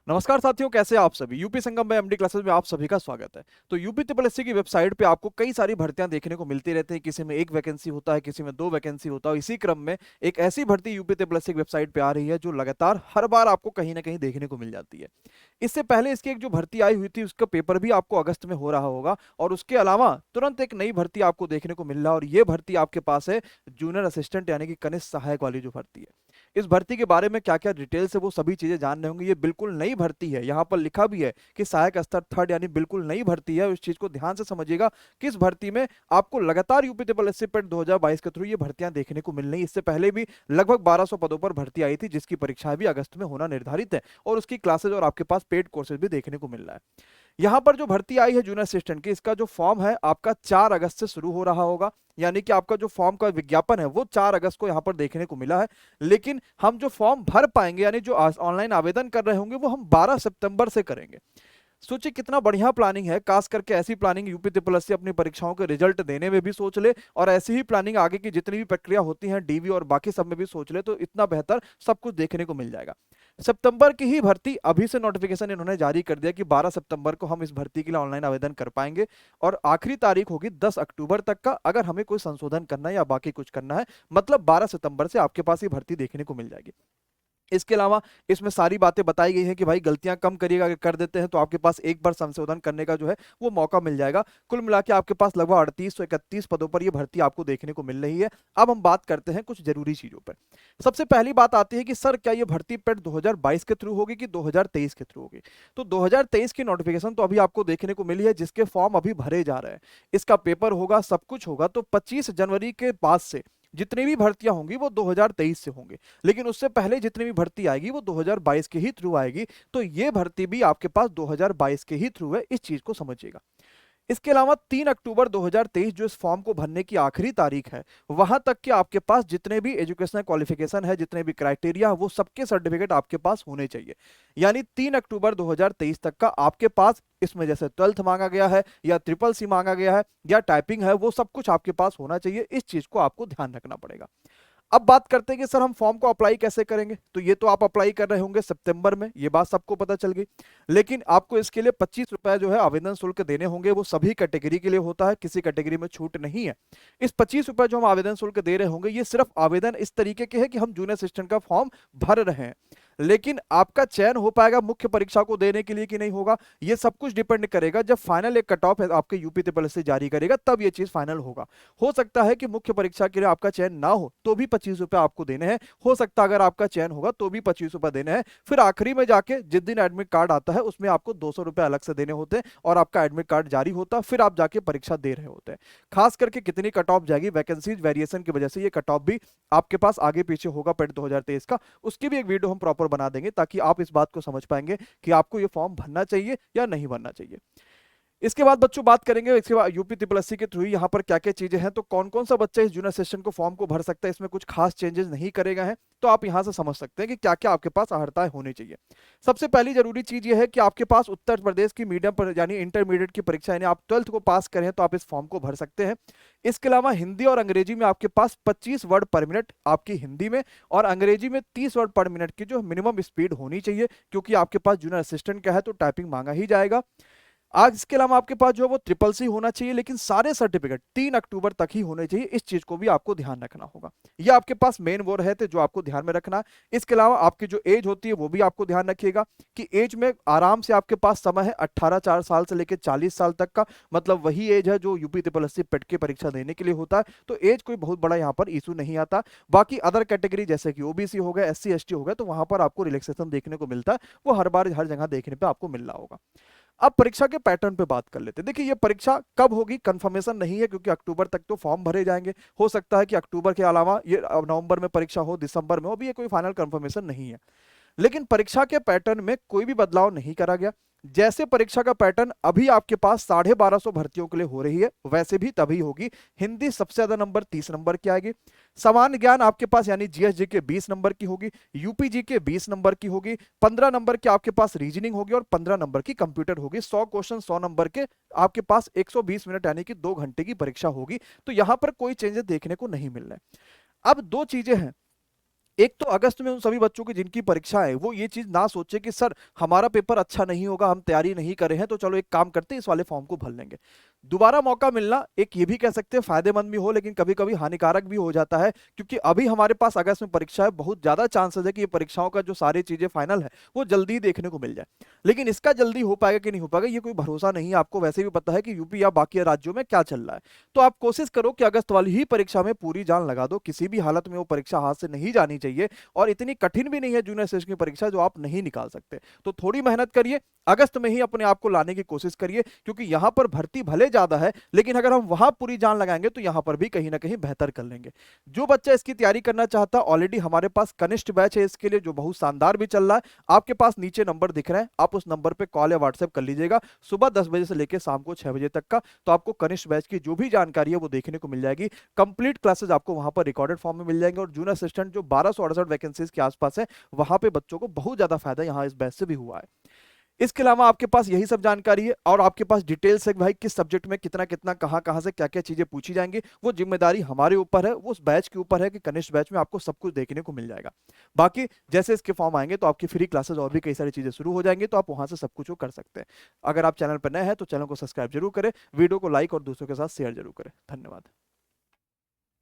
नमस्कार साथियों, कैसे हैं आप सभी। यूपी संगम में एमडी क्लासेस में आप सभी का स्वागत है। तो यूपी ट्रिपल एससी की वेबसाइट पे आपको कई सारी भर्तियां देखने को मिलती रहती हैं। किसी में एक वैकेंसी होता है, किसी में दो वैकेंसी होता है। इसी क्रम में एक ऐसी भर्ती यूपी ट्रिपल एससी की वेबसाइट पे आ रही है जो लगातार हर बार आपको कहीं ना कहीं देखने को मिल जाती है। इससे पहले इसकी एक जो भर्ती आई हुई थी उसका पेपर भी आपको अगस्त में हो रहा होगा, और उसके अलावा तुरंत एक नई भर्ती आपको देखने को मिल रहा है, और ये भर्ती आपके पास है जूनियर असिस्टेंट यानी कि कनिष्ठ सहायक वाली जो भर्ती है। इस भर्ती के बारे में क्या क्या डिटेल्स है वो सभी चीजें जान रहे होंगे। ये बिल्कुल नई भर्ती है, यहाँ पर लिखा भी है कि सहायक स्तर थर्ड, यानी बिल्कुल नई भर्ती है। इस चीज को ध्यान से समझिएगा कि इस भर्ती में आपको लगातार यूपी ट्रिपल एससी पेट 2022 के थ्रू ये भर्तियां देखने को मिल रही। इससे पहले भी लगभग 1200 पदों पर भर्ती आई थी, जिसकी परीक्षाएं भी अगस्त में होना निर्धारित है, और उसकी क्लासेज और आपके पास पेड कोर्सेज भी देखने को मिल रहा है। यहाँ पर जो भर्ती आई है जूनियर असिस्टेंट की, इसका जो फॉर्म है आपका 4 अगस्त से शुरू हो रहा होगा। यानी कि आपका जो फॉर्म का विज्ञापन है वो 4 अगस्त को यहाँ पर देखने को मिला है। लेकिन हम जो फॉर्म भर पाएंगे, यानी जो ऑनलाइन आवेदन कर रहे होंगे, वो हम 12 सितंबर से करेंगे। सोचिए कितना बढ़िया प्लानिंग है। खास करके ऐसी प्लानिंग यूपी ट्रिपल एससी अपनी परीक्षाओं के रिजल्ट देने में भी सोच ले, और ऐसी ही प्लानिंग आगे की जितनी भी प्रक्रिया होती है डीवी और बाकी सब में भी सोच ले, तो इतना बेहतर सब कुछ देखने को मिल जाएगा। सितंबर की ही भर्ती, अभी से नोटिफिकेशन इन्होंने जारी कर दिया कि 12 सितंबर को हम इस भर्ती के लिए ऑनलाइन आवेदन कर पाएंगे, और आखिरी तारीख होगी 10 अक्टूबर तक का, अगर हमें कोई संशोधन करना है या बाकी कुछ करना है। मतलब 12 सितंबर से आपके पास ये भर्ती देखने को मिल जाएगी। इसके अलावा इसमें सारी बातें बताई गई हैं कि भाई गलतियां कम करिएगा, अगर कर देते हैं तो आपके पास एक बार संशोधन करने का जो है वो मौका मिल जाएगा। कुल मिला के आपके पास लगभग 38 से 31 पदों पर ये भर्ती आपको देखने को मिल रही है। अब हम बात करते हैं कुछ जरूरी चीजों पर। सबसे पहली बात आती है कि सर क्या ये भर्ती पेड 2022 के थ्रू होगी कि 2023 के थ्रू होगी। तो 2023 की नोटिफिकेशन तो अभी आपको देखने को मिली है, जिसके फॉर्म अभी भरे जा रहे हैं। इसका पेपर होगा, सब कुछ होगा। तो 25 जनवरी के बाद से जितनी भी भर्तियां होंगी वो 2023 से होंगी। लेकिन उससे पहले जितनी भी भर्ती आएगी वो 2022 के ही थ्रू आएगी। तो ये भर्ती भी आपके पास 2022 के ही थ्रू है, इस चीज को समझिएगा। इसके अलावा 3 अक्टूबर 2023 जो इस फॉर्म को भरने की आखिरी तारीख है, वहां तक के आपके पास जितने भी एजुकेशनल क्वालिफिकेशन है, जितने भी क्राइटेरिया, वो सबके सर्टिफिकेट आपके पास होने चाहिए। यानी 3 अक्टूबर 2023 तक का आपके पास, इसमें जैसे 12th मांगा गया है या ट्रिपल सी मांगा गया है या टाइपिंग है, वो सब कुछ आपके पास होना चाहिए। इस चीज को आपको ध्यान रखना पड़ेगा। अब बात करते हैं कि सर हम फॉर्म को अप्लाई कैसे करेंगे। तो ये तो आप अप्लाई कर रहे होंगे सितंबर में, ये बात सबको पता चल गई। लेकिन आपको इसके लिए 25 रुपए जो है आवेदन शुल्क देने होंगे। वो सभी कैटेगरी के लिए होता है, किसी कैटेगरी में छूट नहीं है। इस 25 रुपए जो हम आवेदन शुल्क दे रहे होंगे, ये सिर्फ आवेदन इस तरीके के है कि हम जूनियर असिस्टेंट का फॉर्म भर रहे हैं। लेकिन आपका चयन हो पाएगा मुख्य परीक्षा को देने के लिए कि नहीं होगा, ये सब कुछ डिपेंड करेगा जब फाइनल एक कट ऑफ है आपके यूपी ट्रिपल एससी जारी करेगा, तब ये चीज फाइनल होगा। हो सकता है कि मुख्य परीक्षा के लिए आपका चयन ना हो तो भी 25 रुपए आपको देने हैं। हो सकता है अगर आपका चयन होगा तो भी 25 रुपए देने हैं। फिर आखिरी में जाके जिस दिन एडमिट कार्ड आता है उसमें आपको 200 रुपए अलग से देने होते हैं, और आपका एडमिट कार्ड जारी होता है, फिर आप जाके परीक्षा दे रहे होते हैं। खास करके कितनी कट ऑफ जाएगी, वैकेंसीज वेरिएशन की वजह से ये कट ऑफ भी आपके पास आगे पीछे होगा पेड 2023 का। उसकी भी एक वीडियो हम प्रॉपर बना देंगे, ताकि आप इस बात को समझ पाएंगे कि आपको ये फॉर्म भरना चाहिए या नहीं भरना चाहिए। इसके बाद बच्चों बात करेंगे, इसके बाद यूपी ट्रिपल एससी के थ्रू यहाँ पर क्या क्या चीजें हैं। तो कौन कौन सा बच्चा इस जूनियर सेशन को फॉर्म को भर सकता है, इसमें कुछ खास चेंजेस नहीं करे गए हैं। तो आप यहां से समझ सकते हैं कि क्या क्या आपके पास अर्हताएं होनी चाहिए। सबसे पहली जरूरी चीज यह है कि आपके पास उत्तर प्रदेश की मीडियम पर यानी इंटरमीडिएट की परीक्षा, यानी आप 12th को पास करें तो आप इस फॉर्म को भर सकते हैं। इसके अलावा हिंदी और अंग्रेजी में आपके पास 25 वर्ड पर मिनट आपकी हिंदी में, और अंग्रेजी में 30 वर्ड पर मिनट की जो मिनिमम स्पीड होनी चाहिए, क्योंकि आपके पास जूनियर असिस्टेंट का है तो टाइपिंग मांगा ही जाएगा। आज इसके अलावा आपके पास जो है वो ट्रिपल सी होना चाहिए, लेकिन सारे सर्टिफिकेट 3 अक्टूबर तक ही होने चाहिए। इस चीज को भी आपको ध्यान रखना होगा। ये आपके पास मेन वो रहे थे जो आपको ध्यान में रखना है। इसके अलावा आपकी जो एज होती है वो भी आपको ध्यान रखिएगा कि एज में आराम से आपके पास समय है 18 साल से लेकर 40 साल तक का। मतलब वही एज है जो यूपी ट्रिपल एससी पेट की परीक्षा देने के लिए होता है। तो एज कोई बहुत बड़ा यहाँ पर इशू नहीं आता। बाकी अदर कैटेगरी जैसे कि ओबीसी हो गया, एससी एसटी हो गया, तो वहां पर आपको रिलैक्सेशन देखने को मिलता है। वो हर बार हर जगह देखने पर आपको मिल रहा होगा। अब परीक्षा के पैटर्न पे बात कर लेते हैं। देखिए ये परीक्षा कब होगी कंफर्मेशन नहीं है, क्योंकि अक्टूबर तक तो फॉर्म भरे जाएंगे। हो सकता है कि अक्टूबर के अलावा ये नवंबर में परीक्षा हो, दिसंबर में हो, भी ये कोई फाइनल कंफर्मेशन नहीं है। लेकिन परीक्षा के पैटर्न में कोई भी बदलाव नहीं करा गया। जैसे परीक्षा का पैटर्न अभी आपके पास 1250 भर्तियों के लिए हो रही है, वैसे भी तभी होगी। हिंदी सबसे ज्यादा नंबर 30 नंबर की आएगी। सामान्य ज्ञान आपके पास यानी जीएसजी के 20 नंबर की होगी, यूपीजी के 20 नंबर की होगी, 15 नंबर की आपके पास रीजनिंग होगी, और 15 नंबर की कंप्यूटर होगी। 100 क्वेश्चन 100 नंबर के आपके पास 120 मिनट यानी कि 2 घंटे की परीक्षा होगी। तो यहां पर कोई चेंजेस देखने को नहीं मिल रहे। अब दो चीजें हैं। एक तो अगस्त में उन सभी बच्चों की जिनकी परीक्षा है वो ये चीज ना सोचे कि सर हमारा पेपर अच्छा नहीं होगा, हम तैयारी नहीं करे हैं, तो चलो एक काम करते हैं इस वाले फॉर्म को भर लेंगे। दोबारा मौका मिलना एक ये भी कह सकते हैं फायदेमंद भी हो, लेकिन कभी कभी हानिकारक भी हो जाता है, क्योंकि अभी हमारे पास अगस्त में परीक्षा है, बहुत ज्यादा चांसेस है कि ये परीक्षाओं का जो सारी चीजें फाइनल है वो जल्दी देखने को मिल जाए। लेकिन इसका जल्दी हो पाएगा कि नहीं हो पाएगा ये कोई भरोसा नहीं है, आपको वैसे भी पता है कि यूपी या बाकी राज्यों में क्या चल रहा है। तो आप कोशिश करो कि अगस्त वाली ही परीक्षा में पूरी जान लगा दो, किसी भी हालत में वो परीक्षा हाथ से नहीं जानी चाहिए। और इतनी कठिन भी नहीं है जूनियर सेशन की परीक्षा जो आप नहीं निकाल सकते, तो थोड़ी मेहनत करिए, अगस्त में ही अपने आप को लाने की कोशिश करिए, क्योंकि यहां पर भर्ती भले ज्यादा है लेकिन अगर हम वहां पूरी जान लगाएंगे तो यहां पर भी कहीं ना कहीं बेहतर कर लेंगे। जो बच्चा इसकी तैयारी करना चाहता है, ऑलरेडी हमारे पास कनिष्ठ बैच है इसके लिए जो बहुत शानदार भी चल रहा है। आपके पास नीचे नंबर दिख रहा है, आप उस नंबर पे कॉल या व्हाट्सएप कर लीजिएगा, सुबह 10 बजे से लेकर शाम को 6 बजे तक का। तो आपको कनिष्ठ बैच की जो भी जानकारी है वो देखने को मिल जाएगी। कंप्लीट क्लासेस आपको वहां पर रिकॉर्डेड फॉर्म में मिल जाएंगे, और जूनियर असिस्टेंट जो 1268 वैकेंसीज के आसपास है वहां पे बच्चों को बहुत ज्यादा फायदा यहाँ इस बैच से भी हुआ है। इसके अलावा आपके पास यही सब जानकारी है, और आपके पास डिटेल्स है कि भाई किस सब्जेक्ट में कितना कितना कहाँ कहाँ से क्या क्या चीजें पूछी जाएंगी, वो जिम्मेदारी हमारे ऊपर है, वो उस बैच के ऊपर है कि कनिष्ठ बैच में आपको सब कुछ देखने को मिल जाएगा। बाकी जैसे इसके फॉर्म आएंगे तो आपकी फ्री क्लासेस और भी कई सारी चीजें शुरू हो जाएंगी, तो आप वहां से सब कुछ वो कर सकते हैं। अगर आप चैनल पर नए हैं तो चैनल को सब्सक्राइब जरूर करें, वीडियो को लाइक और दूसरों के साथ शेयर जरूर करें। धन्यवाद।